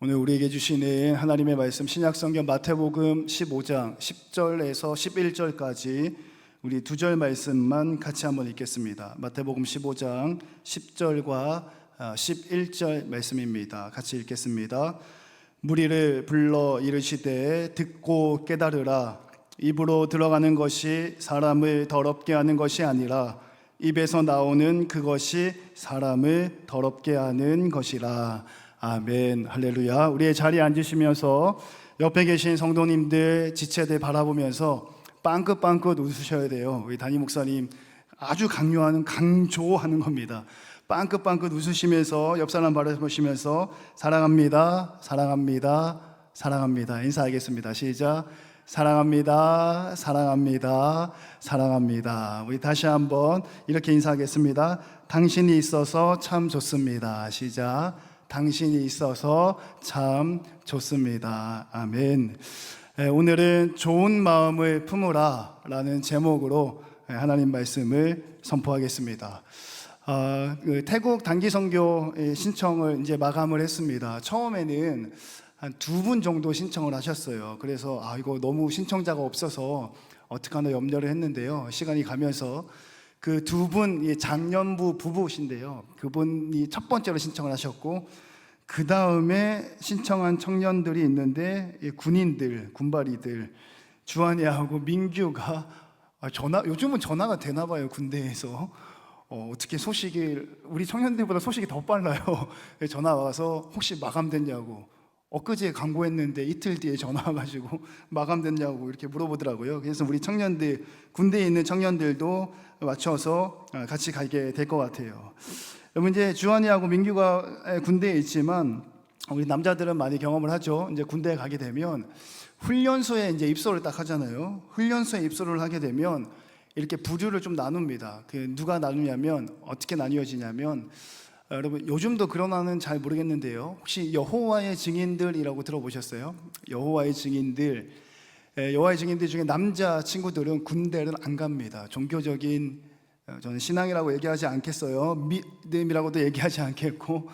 오늘 우리에게 주시는 하나님의 말씀 신약성경 마태복음 15장 10절에서 11절까지 우리 두 절 말씀만 같이 한번 읽겠습니다. 마태복음 15장 10절과 11절 말씀입니다. 같이 읽겠습니다. 무리를 불러 이르시되 듣고 깨달으라. 입으로 들어가는 것이 사람을 더럽게 하는 것이 아니라 입에서 나오는 그것이 사람을 더럽게 하는 것이라. 아멘. 할렐루야. 우리의 자리에 앉으시면서 옆에 계신 성도님들, 지체들 바라보면서 빵긋빵긋 웃으셔야 돼요. 우리 담임 목사님 아주 강조하는 겁니다. 빵긋빵긋 웃으시면서 옆 사람 바라보시면서 사랑합니다, 사랑합니다, 사랑합니다 인사하겠습니다. 시작. 사랑합니다, 사랑합니다, 사랑합니다. 우리 다시 한번 이렇게 인사하겠습니다. 당신이 있어서 참 좋습니다. 시작. 당신이 있어서 참 좋습니다. 아멘. 오늘은 좋은 마음을 품으라 라는 제목으로 하나님 말씀을 선포하겠습니다. 태국 단기 선교 신청을 이제 마감을 했습니다. 처음에는 한 2분 정도 신청을 하셨어요. 그래서 이거 너무 신청자가 없어서 어떡하나 염려를 했는데요. 시간이 가면서 그 2분 장년부 부부신데요. 그분이 첫 번째로 신청을 하셨고, 그 다음에 신청한 청년들이 있는데 군인들, 군발이들 주한이하고 민규가 요즘은 전화가 되나 봐요. 군대에서 어떻게 소식이 우리 청년들보다 소식이 더 빨라요. 전화 와서 혹시 마감됐냐고, 엊그제 광고했는데 이틀 뒤에 전화 와가지고 마감됐냐고 이렇게 물어보더라고요. 그래서 우리 청년들, 군대에 있는 청년들도 맞춰서 같이 가게 될 것 같아요. 여러분, 이제 주한이하고 민규가 군대에 있지만 우리 남자들은 많이 경험을 하죠. 이제 군대에 가게 되면 훈련소에 이제 입소를 딱 하잖아요. 훈련소에 입소를 하게 되면 이렇게 부류를 좀 나눕니다. 누가 나누냐면, 어떻게 나뉘어지냐면, 여러분 요즘도 그러나는 잘 모르겠는데요. 혹시 여호와의 증인들이라고 들어보셨어요? 여호와의 증인들 중에 남자 친구들은 군대를 안 갑니다. 종교적인, 저는 신앙이라고 얘기하지 않겠어요. 믿음이라고도 얘기하지 않겠고,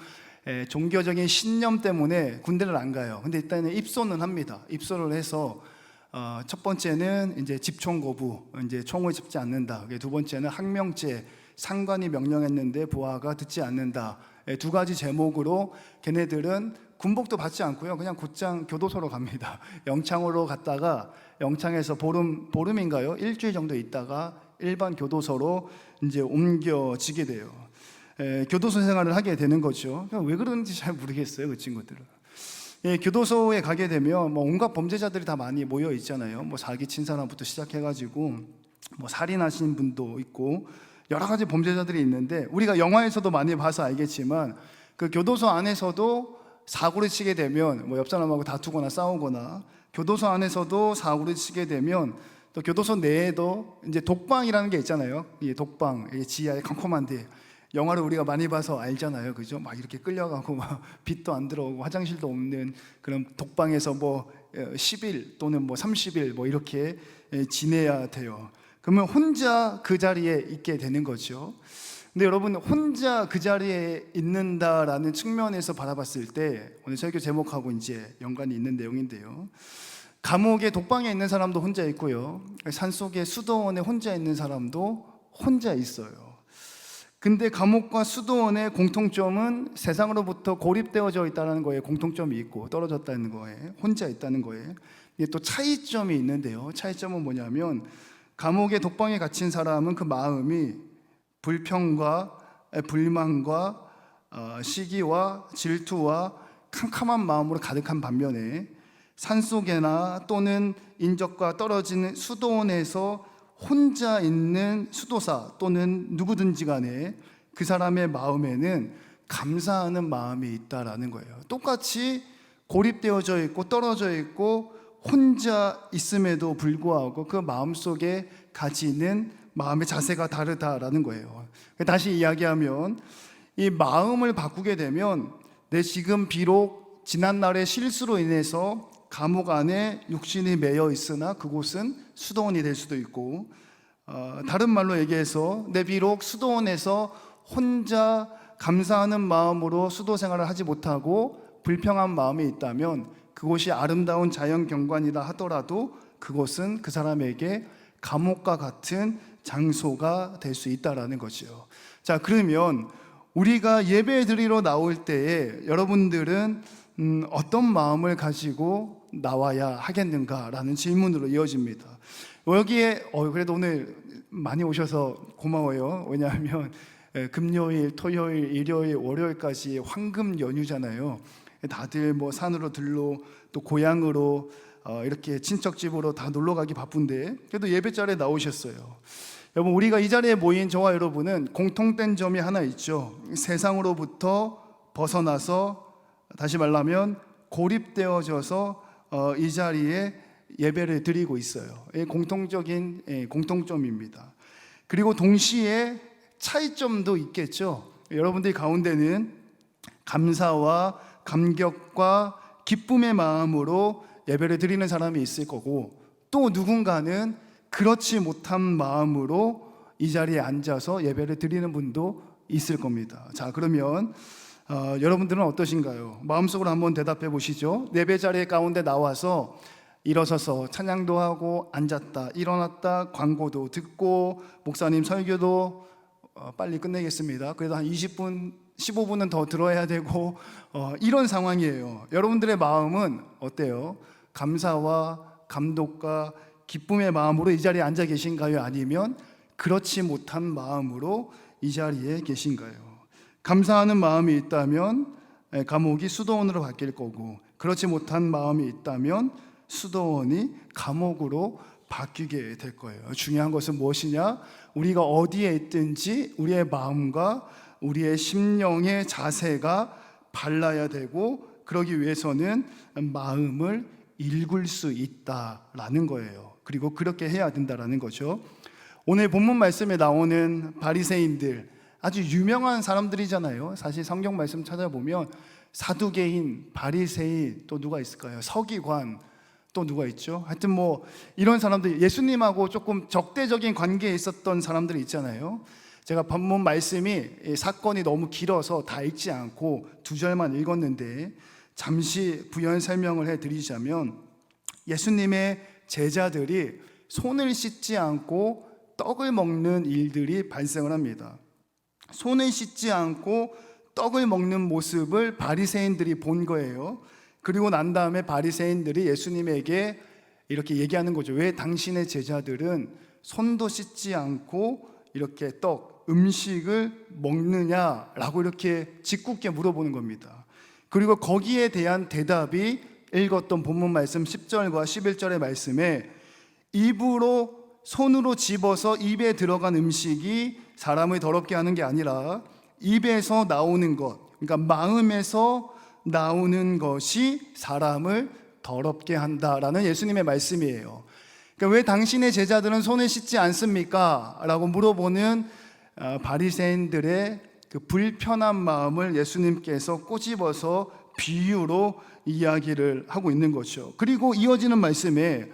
종교적인 신념 때문에 군대를 안 가요. 근데 일단은 입소는 합니다. 입소를 해서 첫 번째는 이제 집총 거부, 이제 총을 잡지 않는다. 두 번째는 항명죄, 상관이 명령했는데 부하가 듣지 않는다. 2가지 제목으로 걔네들은 군복도 받지 않고요, 그냥 곧장 교도소로 갑니다. 영창으로 갔다가 영창에서 보름인가요? 일주일 정도 있다가 일반 교도소로 이제 옮겨지게 돼요. 교도소 생활을 하게 되는 거죠. 왜 그런지 잘 모르겠어요, 그 친구들은. 교도소에 가게 되면 온갖 범죄자들이 다 많이 모여 있잖아요. 사기친 사람부터 시작해가지고 살인하신 분도 있고 여러 가지 범죄자들이 있는데, 우리가 영화에서도 많이 봐서 알겠지만 그 교도소 안에서도 사고를 치게 되면 옆 사람하고 다투거나 싸우거나, 교도소 안에서도 사고를 치게 되면 또 교도소 내에도 이제 독방이라는 게 있잖아요. 이 독방, 지하에 컴컴한데 영화를 우리가 많이 봐서 알잖아요, 그죠? 이렇게 끌려가고 빛도 안 들어오고 화장실도 없는 그런 독방에서 10일 또는 30일 이렇게 지내야 돼요. 그러면 혼자 그 자리에 있게 되는 거죠. 근데 여러분, 혼자 그 자리에 있는다라는 측면에서 바라봤을 때 오늘 설교 제목하고 이제 연관이 있는 내용인데요. 감옥에 독방에 있는 사람도 혼자 있고요, 산속에 수도원에 혼자 있는 사람도 혼자 있어요. 근데 감옥과 수도원의 공통점은 세상으로부터 고립되어져 있다는 거에 공통점이 있고, 떨어졌다는 거에, 혼자 있다는 거에 또 차이점이 있는데요. 차이점은 뭐냐면, 감옥의 독방에 갇힌 사람은 그 마음이 불평과 불만과 시기와 질투와 캄캄한 마음으로 가득한 반면에, 산속에나 또는 인적과 떨어진 수도원에서 혼자 있는 수도사 또는 누구든지 간에 그 사람의 마음에는 감사하는 마음이 있다라는 거예요. 똑같이 고립되어져 있고 떨어져 있고 혼자 있음에도 불구하고 그 마음속에 가지는 마음의 자세가 다르다라는 거예요. 다시 이야기하면, 이 마음을 바꾸게 되면 내 지금 비록 지난날의 실수로 인해서 감옥 안에 육신이 매여 있으나 그곳은 수도원이 될 수도 있고, 다른 말로 얘기해서 내 비록 수도원에서 혼자 감사하는 마음으로 수도 생활을 하지 못하고 불평한 마음이 있다면 그곳이 아름다운 자연 경관이라 하더라도 그곳은 그 사람에게 감옥과 같은 장소가 될 수 있다라는 거죠. 자, 그러면 우리가 예배 드리러 나올 때에 여러분들은 어떤 마음을 가지고 나와야 하겠는가라는 질문으로 이어집니다. 여기에 그래도 오늘 많이 오셔서 고마워요. 왜냐하면 금요일, 토요일, 일요일, 월요일까지 황금 연휴잖아요. 다들 뭐 산으로 들로 또 고향으로 이렇게 친척집으로 다 놀러 가기 바쁜데 그래도 예배 자리에 나오셨어요. 여러분, 우리가 이 자리에 모인 저와 여러분은 공통된 점이 하나 있죠. 세상으로부터 벗어나서, 다시 말하면 고립되어져서 이 자리에 예배를 드리고 있어요. 공통적인 공통점입니다. 그리고 동시에 차이점도 있겠죠. 여러분들 가운데는 감사와 감격과 기쁨의 마음으로 예배를 드리는 사람이 있을 거고, 또 누군가는 그렇지 못한 마음으로 이 자리에 앉아서 예배를 드리는 분도 있을 겁니다. 자, 그러면 여러분들은 어떠신가요? 마음속으로 한번 대답해 보시죠. 예배 자리 가운데 나와서 일어서서 찬양도 하고 앉았다 일어났다 광고도 듣고 목사님 설교도 빨리 끝내겠습니다. 그래도 한 20분 15분은 더 들어야 되고 이런 상황이에요. 여러분들의 마음은 어때요? 감사와 감독과 기쁨의 마음으로 이 자리에 앉아 계신가요? 아니면 그렇지 못한 마음으로 이 자리에 계신가요? 감사하는 마음이 있다면 감옥이 수도원으로 바뀔 거고, 그렇지 못한 마음이 있다면 수도원이 감옥으로 바뀌게 될 거예요. 중요한 것은 무엇이냐? 우리가 어디에 있든지 우리의 마음과 우리의 심령의 자세가 발라야 되고, 그러기 위해서는 마음을 읽을 수 있다라는 거예요. 그리고 그렇게 해야 된다라는 거죠. 오늘 본문 말씀에 나오는 바리새인들, 아주 유명한 사람들이잖아요. 사실 성경 말씀 찾아보면 사두개인, 바리새인, 또 누가 있을까요? 서기관, 또 누가 있죠? 하여튼 뭐 이런 사람들, 예수님하고 조금 적대적인 관계에 있었던 사람들이 있잖아요. 제가 본문 말씀이 사건이 너무 길어서 다 읽지 않고 2절만 읽었는데 잠시 부연 설명을 해드리자면, 예수님의 제자들이 손을 씻지 않고 떡을 먹는 일들이 발생을 합니다. 손을 씻지 않고 떡을 먹는 모습을 바리새인들이 본 거예요. 그리고 난 다음에 바리새인들이 예수님에게 이렇게 얘기하는 거죠. 왜 당신의 제자들은 손도 씻지 않고 이렇게 음식을 먹느냐라고 이렇게 짓궂게 물어보는 겁니다. 그리고 거기에 대한 대답이 읽었던 본문 말씀 10절과 11절의 말씀에, 손으로 집어서 입에 들어간 음식이 사람을 더럽게 하는 게 아니라 입에서 나오는 것, 그러니까 마음에서 나오는 것이 사람을 더럽게 한다라는 예수님의 말씀이에요. 그러니까 왜 당신의 제자들은 손을 씻지 않습니까? 라고 물어보는 바리새인들의 그 불편한 마음을 예수님께서 꼬집어서 비유로 이야기를 하고 있는 거죠. 그리고 이어지는 말씀에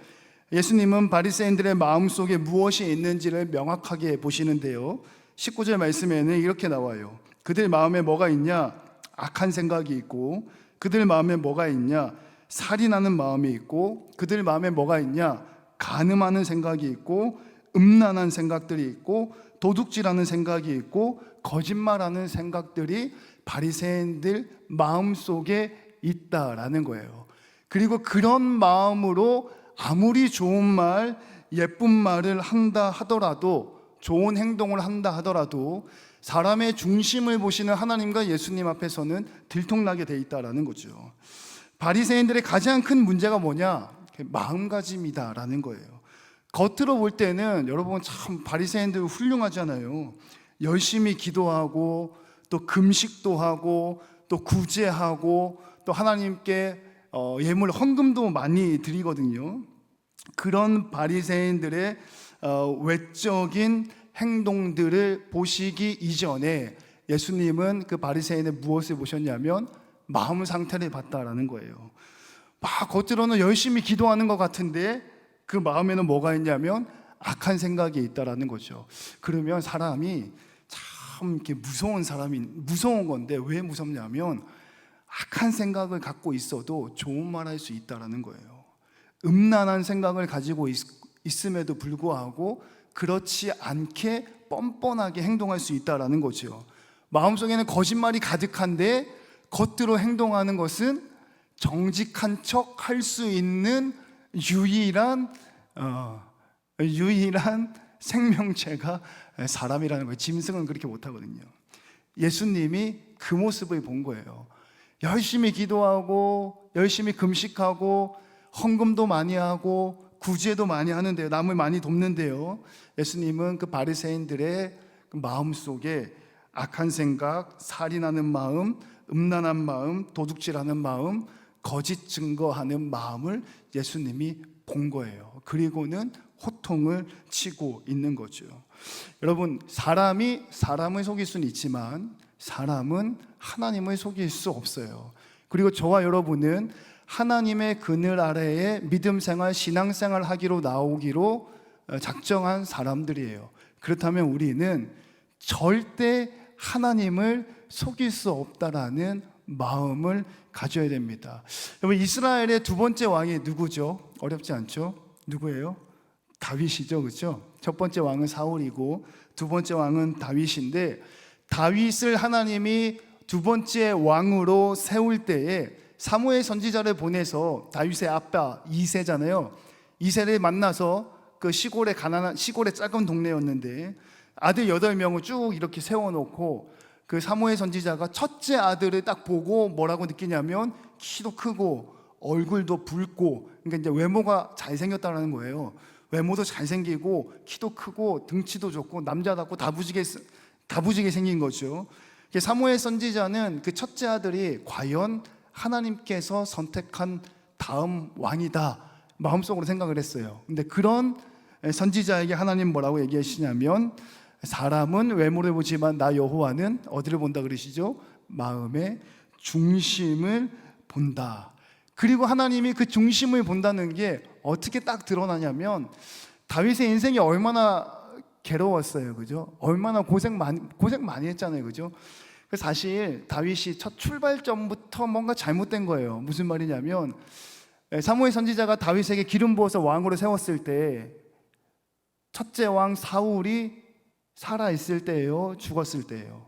예수님은 바리새인들의 마음속에 무엇이 있는지를 명확하게 보시는데요. 19절 말씀에는 이렇게 나와요. 그들 마음에 뭐가 있냐? 악한 생각이 있고, 그들 마음에 뭐가 있냐? 살인하는 마음이 있고, 그들 마음에 뭐가 있냐? 간음하는 생각이 있고, 음란한 생각들이 있고, 도둑질하는 생각이 있고, 거짓말하는 생각들이 바리새인들 마음속에 있다라는 거예요. 그리고 그런 마음으로 아무리 좋은 말, 예쁜 말을 한다 하더라도, 좋은 행동을 한다 하더라도 사람의 중심을 보시는 하나님과 예수님 앞에서는 들통나게 돼 있다라는 거죠. 바리새인들의 가장 큰 문제가 뭐냐? 마음가짐이다라는 거예요. 겉으로 볼 때는 여러분 참 바리새인들 훌륭하잖아요. 열심히 기도하고 또 금식도 하고 또 구제하고 또 하나님께 예물 헌금도 많이 드리거든요. 그런 바리새인들의 외적인 행동들을 보시기 이전에 예수님은 그 바리새인의 무엇을 보셨냐면 마음 상태를 봤다라는 거예요. 막 겉으로는 열심히 기도하는 것 같은데 그 마음에는 뭐가 있냐면 악한 생각이 있다라는 거죠. 그러면 사람이 참 이렇게 무서운 건데, 왜 무섭냐면 악한 생각을 갖고 있어도 좋은 말 할 수 있다라는 거예요. 음란한 생각을 가지고 있음에도 불구하고 그렇지 않게 뻔뻔하게 행동할 수 있다라는 거죠. 마음속에는 거짓말이 가득한데 겉으로 행동하는 것은 정직한 척 할 수 있는 유일한 생명체가 사람이라는 거예요. 짐승은 그렇게 못하거든요. 예수님이 그 모습을 본 거예요. 열심히 기도하고 열심히 금식하고 헌금도 많이 하고 구제도 많이 하는데요, 남을 많이 돕는데요, 예수님은 그 바리새인들의 그 마음속에 악한 생각, 살인하는 마음, 음란한 마음, 도둑질하는 마음, 거짓 증거하는 마음을 예수님이 본 거예요. 그리고는 호통을 치고 있는 거죠. 여러분, 사람이 사람을 속일 수는 있지만 사람은 하나님을 속일 수 없어요. 그리고 저와 여러분은 하나님의 그늘 아래에 믿음 생활, 신앙 생활 하기로 나오기로 작정한 사람들이에요. 그렇다면 우리는 절대 하나님을 속일 수 없다라는 마음을 가져야 됩니다. 여러분, 이스라엘의 두 번째 왕이 누구죠? 어렵지 않죠? 누구예요? 다윗이죠, 그렇죠? 첫 번째 왕은 사울이고 두 번째 왕은 다윗인데, 다윗을 하나님이 두 번째 왕으로 세울 때에 사무엘 선지자를 보내서, 다윗의 아빠 이새잖아요. 이새를 만나서 그 시골의 작은 동네였는데 아들 8명을 쭉 이렇게 세워놓고 그 사무엘 선지자가 첫째 아들을 딱 보고 뭐라고 느끼냐면 키도 크고 얼굴도 붉고, 그러니까 이제 외모가 잘생겼다는 거예요. 외모도 잘생기고 키도 크고 등치도 좋고 남자답고 다부지게 생긴 거죠. 사무엘 선지자는 그 첫째 아들이 과연 하나님께서 선택한 다음 왕이다 마음속으로 생각을 했어요. 근데 그런 선지자에게 하나님 뭐라고 얘기하시냐면, 사람은 외모를 보지만 나 여호와는 어디를 본다 그러시죠? 마음의 중심을 본다. 그리고 하나님이 그 중심을 본다는 게 어떻게 딱 드러나냐면, 다윗의 인생이 얼마나 괴로웠어요, 그죠? 얼마나 고생 많이 했잖아요, 그죠? 사실 다윗이 첫 출발점부터 뭔가 잘못된 거예요. 무슨 말이냐면, 사무엘 선지자가 다윗에게 기름 부어서 왕으로 세웠을 때 첫째 왕 사울이 살아있을 때예요, 죽었을 때예요?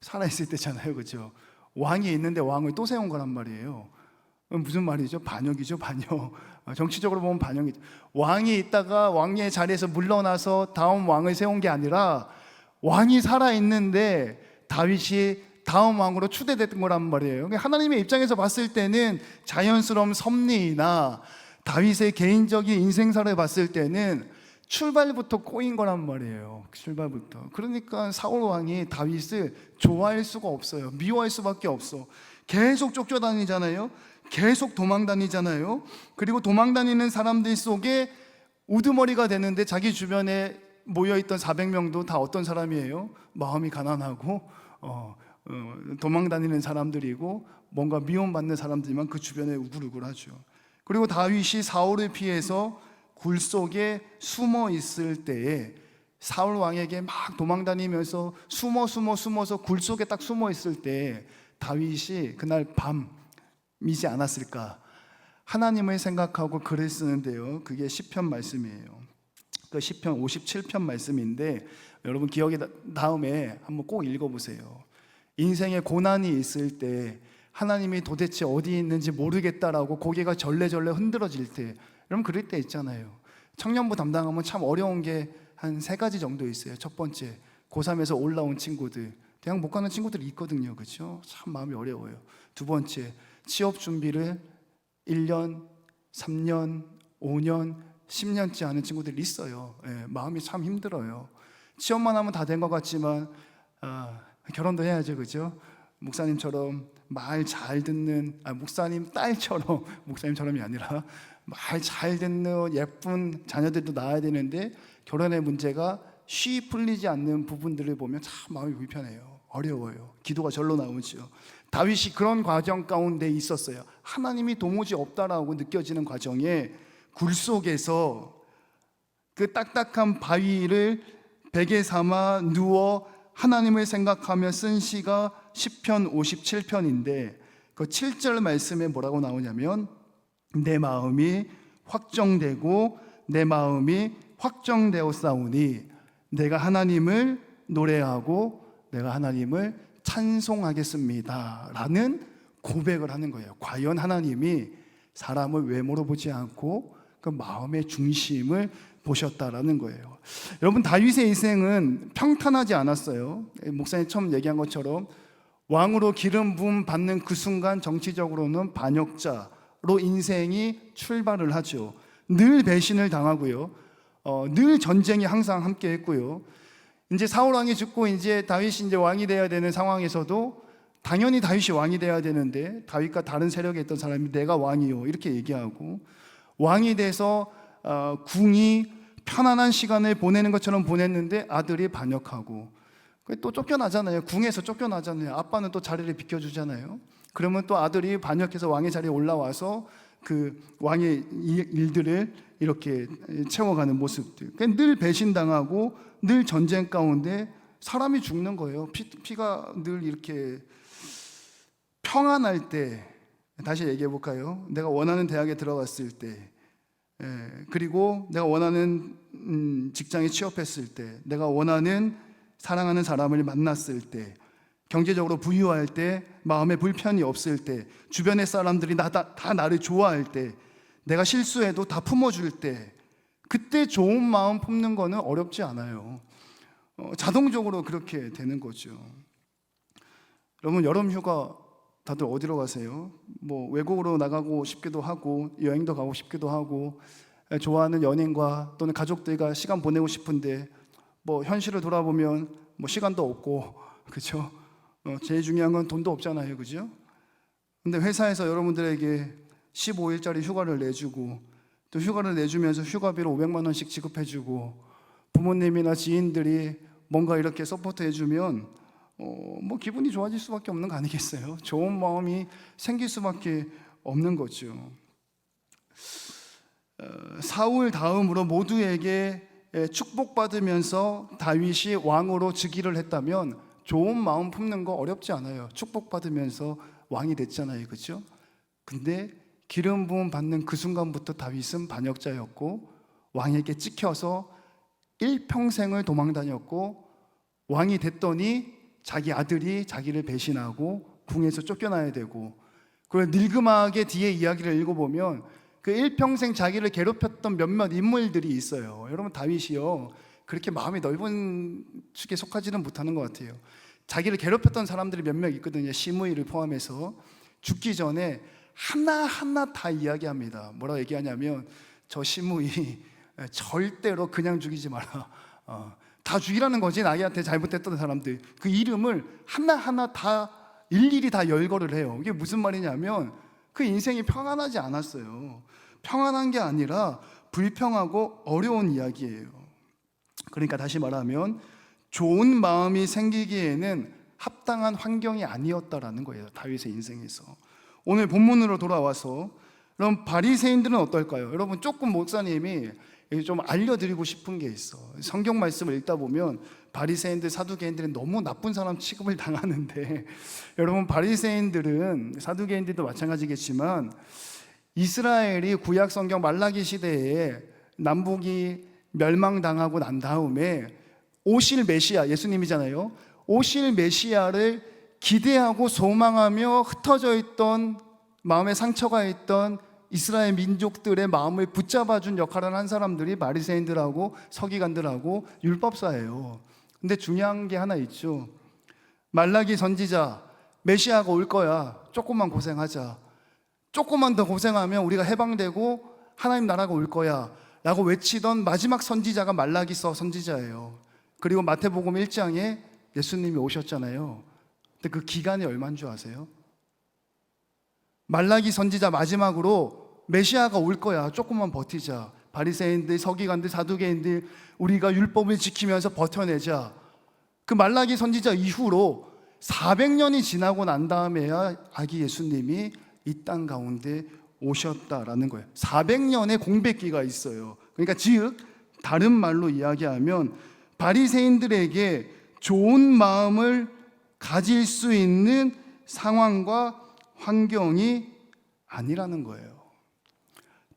살아있을 때잖아요, 그죠? 왕이 있는데 왕을 또 세운 거란 말이에요. 무슨 말이죠? 반역이죠, 반역. 정치적으로 보면 반역이죠. 왕이 있다가 왕의 자리에서 물러나서 다음 왕을 세운 게 아니라 왕이 살아있는데 다윗이 다음 왕으로 추대됐던 거란 말이에요. 하나님의 입장에서 봤을 때는 자연스러운 섭리나 다윗의 개인적인 인생사를 봤을 때는 출발부터 꼬인 거란 말이에요. 출발부터. 그러니까 사울 왕이 다윗을 좋아할 수가 없어요. 미워할 수밖에 없어. 계속 쫓겨다니잖아요. 계속 도망다니잖아요. 그리고 도망다니는 사람들 속에 우두머리가 되는데, 자기 주변에 모여있던 400명도 다 어떤 사람이에요? 마음이 가난하고 도망다니는 사람들이고 뭔가 미움받는 사람들이만 그 주변에 우글우글하죠. 그리고 다윗이 사울을 피해서 굴 속에 숨어 있을 때에, 사울 왕에게 막 도망다니면서 숨어서 굴 속에 딱 숨어 있을 때 다윗이 그날 밤이지 않았을까, 하나님을 생각하고 글을 쓰는데요, 그게 시편 말씀이에요. 그 시편 57편 말씀인데, 여러분 기억에 다음에 한번 꼭 읽어보세요. 인생에 고난이 있을 때, 하나님이 도대체 어디 있는지 모르겠다라고 고개가 절레절레 흔들어질 때, 여러분 그럴 때 있잖아요. 청년부 담당하면 참 어려운 게 한 3가지 정도 있어요. 첫 번째, 고3에서 올라온 친구들, 대학 못 가는 친구들이 있거든요, 그렇죠? 참 마음이 어려워요. 두 번째, 취업 준비를 1년, 3년, 5년, 10년째 하는 친구들이 있어요. 마음이 참 힘들어요. 취업만 하면 다 된 것 같지만 결혼도 해야죠, 그렇죠? 목사님처럼 말 잘 듣는, 목사님 딸처럼, 목사님처럼이 아니라 말 잘 듣는 예쁜 자녀들도 낳아야 되는데, 결혼의 문제가 쉬 풀리지 않는 부분들을 보면 참 마음이 불편해요. 어려워요. 기도가 절로 나오죠. 다윗이 그런 과정 가운데 있었어요. 하나님이 도무지 없다라고 느껴지는 과정에 굴 속에서 그 딱딱한 바위를 베개 삼아 누워 하나님을 생각하며 쓴 시가 시편 57편인데, 그 7절 말씀에 뭐라고 나오냐면 내 마음이 확정되고 내 마음이 확정되었사오니 내가 하나님을 노래하고 내가 하나님을 찬송하겠습니다 라는 고백을 하는 거예요. 과연 하나님이 사람을 외모로 보지 않고 그 마음의 중심을 보셨다라는 거예요. 여러분, 다윗의 인생은 평탄하지 않았어요. 목사님 처음 얘기한 것처럼 왕으로 기름 부음 받는 그 순간 정치적으로는 반역자로 인생이 출발을 하죠. 늘 배신을 당하고요. 늘 전쟁이 항상 함께 했고요. 이제 사울 왕이 죽고 이제 다윗이 이제 왕이 되어야 되는 상황에서도 당연히 다윗이 왕이 되어야 되는데 다윗과 다른 세력에 있던 사람이 내가 왕이요 이렇게 얘기하고, 왕이 돼서 궁이 편안한 시간을 보내는 것처럼 보냈는데 아들이 반역하고, 또 쫓겨나잖아요. 궁에서 쫓겨나잖아요. 아빠는 또 자리를 비켜주잖아요. 그러면 또 아들이 반역해서 왕의 자리에 올라와서 그 왕의 일들을 이렇게 채워가는 모습들. 늘 배신당하고 늘 전쟁 가운데 사람이 죽는 거예요. 피가 늘 이렇게 평안할 때, 다시 얘기해 볼까요? 내가 원하는 대학에 들어갔을 때, 그리고 내가 원하는 직장에 취업했을 때, 내가 원하는 사랑하는 사람을 만났을 때, 경제적으로 부유할 때, 마음에 불편이 없을 때, 주변의 사람들이 다 나를 좋아할 때, 내가 실수해도 다 품어줄 때, 그때 좋은 마음 품는 거는 어렵지 않아요. 자동적으로 그렇게 되는 거죠. 여러분, 여름 휴가 다들 어디로 가세요? 뭐 외국으로 나가고 싶기도 하고 여행도 가고 싶기도 하고 좋아하는 연인과 또는 가족들과 시간 보내고 싶은데 뭐 현실을 돌아보면 뭐 시간도 없고, 그렇죠? 제일 중요한 건 돈도 없잖아요, 그죠? 근데 회사에서 여러분들에게 15일짜리 휴가를 내주고 또 휴가를 내주면서 휴가비로 500만 원씩 지급해주고 부모님이나 지인들이 뭔가 이렇게 서포트해주면 뭐 기분이 좋아질 수밖에 없는 거 아니겠어요? 좋은 마음이 생길 수밖에 없는 거죠. 사울 다음으로 모두에게 축복받으면서 다윗이 왕으로 즉위를 했다면 좋은 마음 품는 거 어렵지 않아요. 축복받으면서 왕이 됐잖아요, 그렇죠? 근데 기름 부음 받는 그 순간부터 다윗은 반역자였고 왕에게 찍혀서 일평생을 도망 다녔고, 왕이 됐더니 자기 아들이 자기를 배신하고 궁에서 쫓겨나야 되고, 그리고 늙음하게 뒤에 이야기를 읽어보면 그 일평생 자기를 괴롭혔던 몇몇 인물들이 있어요. 여러분, 다윗이요 그렇게 마음이 넓은 축에 속하지는 못하는 것 같아요. 자기를 괴롭혔던 사람들이 몇 명 있거든요. 시므이를 포함해서. 죽기 전에 하나하나 다 이야기합니다. 뭐라고 얘기하냐면 저 시므이 절대로 그냥 죽이지 마라. 다 죽이라는 거지. 나한테 잘못했던 사람들 그 이름을 하나하나 다 일일이 다 열거를 해요. 이게 무슨 말이냐면 그 인생이 평안하지 않았어요. 평안한 게 아니라 불평하고 어려운 이야기예요. 그러니까 다시 말하면 좋은 마음이 생기기에는 합당한 환경이 아니었다라는 거예요, 다윗의 인생에서. 오늘 본문으로 돌아와서 그럼 바리새인들은 어떨까요? 여러분, 조금 목사님이 좀 알려드리고 싶은 게 있어. 성경 말씀을 읽다 보면 바리새인들, 사두개인들은 너무 나쁜 사람 취급을 당하는데 여러분, 바리새인들은, 사두개인들도 마찬가지겠지만 이스라엘이 구약 성경 말라기 시대에 남북이 멸망당하고 난 다음에 오실 메시아, 예수님이잖아요. 오실 메시아를 기대하고 소망하며 흩어져 있던, 마음에 상처가 있던 이스라엘 민족들의 마음을 붙잡아준 역할을 한 사람들이 바리새인들하고 서기관들하고 율법사예요. 근데 중요한 게 하나 있죠. 말라기 선지자, 메시아가 올 거야, 조금만 고생하자, 조금만 더 고생하면 우리가 해방되고 하나님 나라가 올 거야 라고 외치던 마지막 선지자가 말라기서 선지자예요. 그리고 마태복음 1장에 예수님이 오셨잖아요. 근데 그 기간이 얼마인 줄 아세요? 말라기 선지자 마지막으로 메시아가 올 거야, 조금만 버티자, 바리새인들, 서기관들, 사두개인들 우리가 율법을 지키면서 버텨내자. 그 말라기 선지자 이후로 400년이 지나고 난 다음에야 아기 예수님이 이 땅 가운데 오셨다라는 거예요. 400년의 공백기가 있어요. 그러니까 즉 다른 말로 이야기하면 바리새인들에게 좋은 마음을 가질 수 있는 상황과 환경이 아니라는 거예요.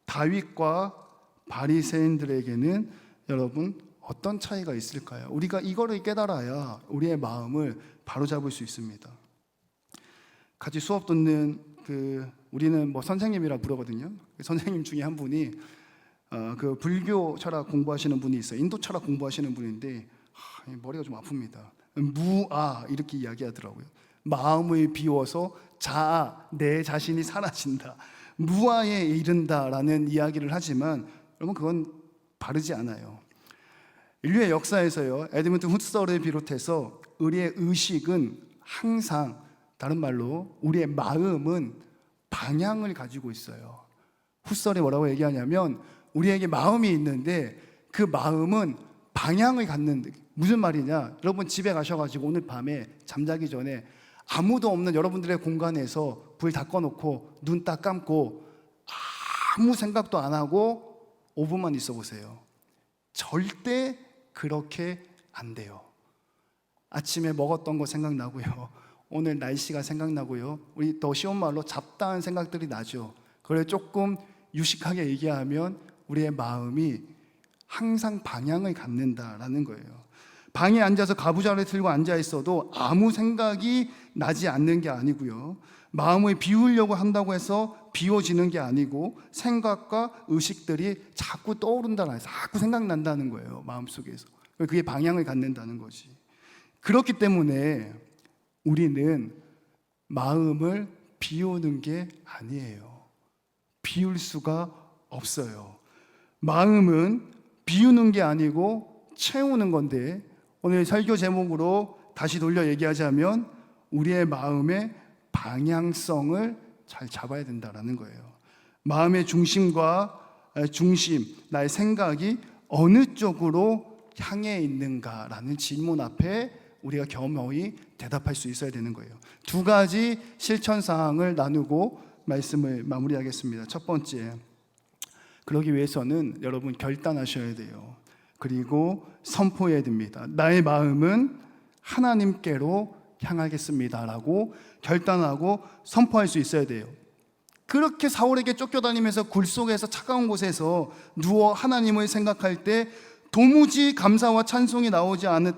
다윗과 바리새인들에게는 여러분 어떤 차이가 있을까요? 우리가 이거를 깨달아야 우리의 마음을 바로잡을 수 있습니다. 같이 수업 듣는 우리는 뭐 선생님이라 부르거든요. 선생님 중에 한 분이 그 불교 철학 공부하시는 분이 있어요. 인도 철학 공부하시는 분인데 머리가 좀 아픕니다. 무아 이렇게 이야기하더라고요. 마음을 비워서 내 자신이 사라진다, 무아에 이른다라는 이야기를 하지만 여러분 그건 바르지 않아요. 인류의 역사에서요, 에드먼트 후서를 비롯해서 우리의 의식은 항상, 다른 말로 우리의 마음은 방향을 가지고 있어요. 후설이 뭐라고 얘기하냐면 우리에게 마음이 있는데 그 마음은 방향을 갖는, 무슨 말이냐, 여러분 집에 가셔가지고 오늘 밤에 잠자기 전에 아무도 없는 여러분들의 공간에서 불 다 꺼놓고 눈 딱 감고 아무 생각도 안 하고 5분만 있어 보세요. 절대 그렇게 안 돼요. 아침에 먹었던 거 생각나고요, 오늘 날씨가 생각나고요, 우리 더 쉬운 말로 잡다한 생각들이 나죠. 그래 조금 유식하게 얘기하면 우리의 마음이 항상 방향을 갖는다라는 거예요. 방에 앉아서 가부좌를 들고 앉아 있어도 아무 생각이 나지 않는 게 아니고요, 마음을 비우려고 한다고 해서 비워지는 게 아니고 생각과 의식들이 자꾸 떠오른다는, 자꾸 생각난다는 거예요, 마음속에서. 그게 방향을 갖는다는 거지. 그렇기 때문에 우리는 마음을 비우는 게 아니에요. 비울 수가 없어요. 마음은 비우는 게 아니고 채우는 건데, 오늘 설교 제목으로 다시 돌려 얘기하자면 우리의 마음의 방향성을 잘 잡아야 된다는 거예요. 마음의 중심, 나의 생각이 어느 쪽으로 향해 있는가라는 질문 앞에 우리가 겸허히 대답할 수 있어야 되는 거예요. 두 가지 실천 사항을 나누고 말씀을 마무리하겠습니다. 첫 번째, 그러기 위해서는 여러분 결단하셔야 돼요. 그리고 선포해야 됩니다. 나의 마음은 하나님께로 향하겠습니다라고 결단하고 선포할 수 있어야 돼요. 그렇게 사울에게 쫓겨다니면서 굴 속에서 차가운 곳에서 누워 하나님을 생각할 때 도무지 감사와 찬송이 나오지 않은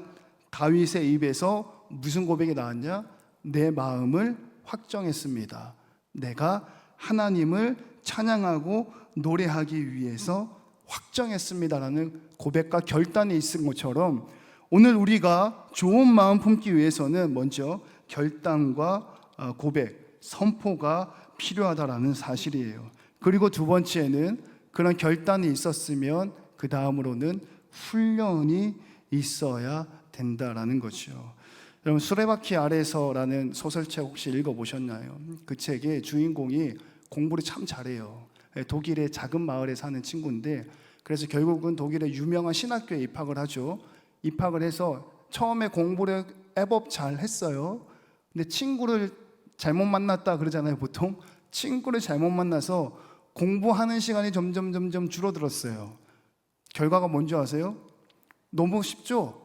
다윗의 입에서 무슨 고백이 나왔냐? 내 마음을 확정했습니다. 내가 하나님을 찬양하고 노래하기 위해서 확정했습니다라는 고백과 결단이 있은 것처럼 오늘 우리가 좋은 마음 품기 위해서는 먼저 결단과 고백, 선포가 필요하다라는 사실이에요. 그리고 두 번째는 그런 결단이 있었으면 그 다음으로는 훈련이 있어야 된다라는 거죠. 여러분 수레바퀴 아래서라는 소설책 혹시 읽어보셨나요? 그 책의 주인공이 공부를 참 잘해요. 독일의 작은 마을에 사는 친구인데, 그래서 결국은 독일의 유명한 신학교에 입학을 하죠. 입학을 해서 처음에 공부를 애법 잘 했어요. 근데 친구를 잘못 만났다 그러잖아요. 보통 친구를 잘못 만나서 공부하는 시간이 점점 줄어들었어요. 결과가 뭔지 아세요? 너무 쉽죠?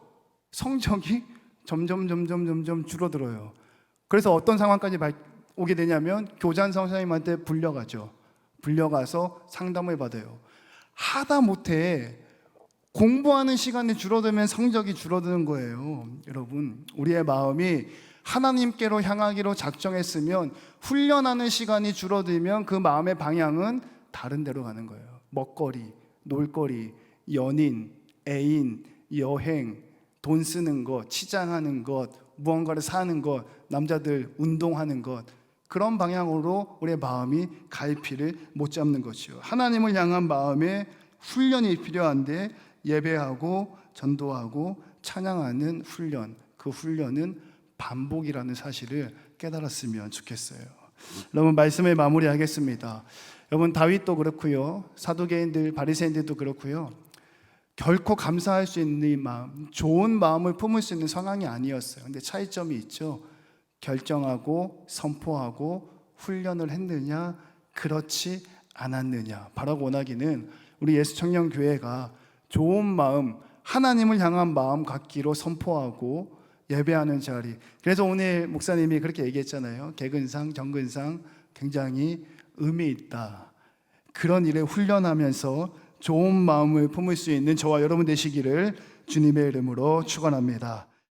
성적이 점점 줄어들어요. 그래서 어떤 상황까지 오게 되냐면 교장 선생님한테 불려가죠. 불려가서 상담을 받아요. 하다 못해 공부하는 시간이 줄어들면 성적이 줄어드는 거예요. 여러분, 우리의 마음이 하나님께로 향하기로 작정했으면 훈련하는 시간이 줄어들면 그 마음의 방향은 다른 데로 가는 거예요. 먹거리, 놀거리, 연인, 애인, 여행, 돈 쓰는 것, 치장하는 것, 무언가를 사는 것, 남자들 운동하는 것, 그런 방향으로 우리의 마음이 갈피를 못 잡는 것이요. 하나님을 향한 마음의 훈련이 필요한데 예배하고 전도하고 찬양하는 훈련, 그 훈련은 반복이라는 사실을 깨달았으면 좋겠어요. 여러분 말씀을 마무리하겠습니다. 여러분 다윗도 그렇고요, 사두개인들, 바리새인들도 그렇고요, 결코 감사할 수 있는 마음, 좋은 마음을 품을 수 있는 상황이 아니었어요. 근데 차이점이 있죠. 결정하고 선포하고 훈련을 했느냐, 그렇지 않았느냐. 바라고 원하기는 우리 예수청년교회가 좋은 마음, 하나님을 향한 마음 갖기로 선포하고 예배하는 자리. 그래서 오늘 목사님이 그렇게 얘기했잖아요. 개근상, 정근상 굉장히 의미 있다. 그런 일에 훈련하면서 좋은 마음을 품을 수 있는 저와 여러분 되시기를 주님의 이름으로 축원합니다.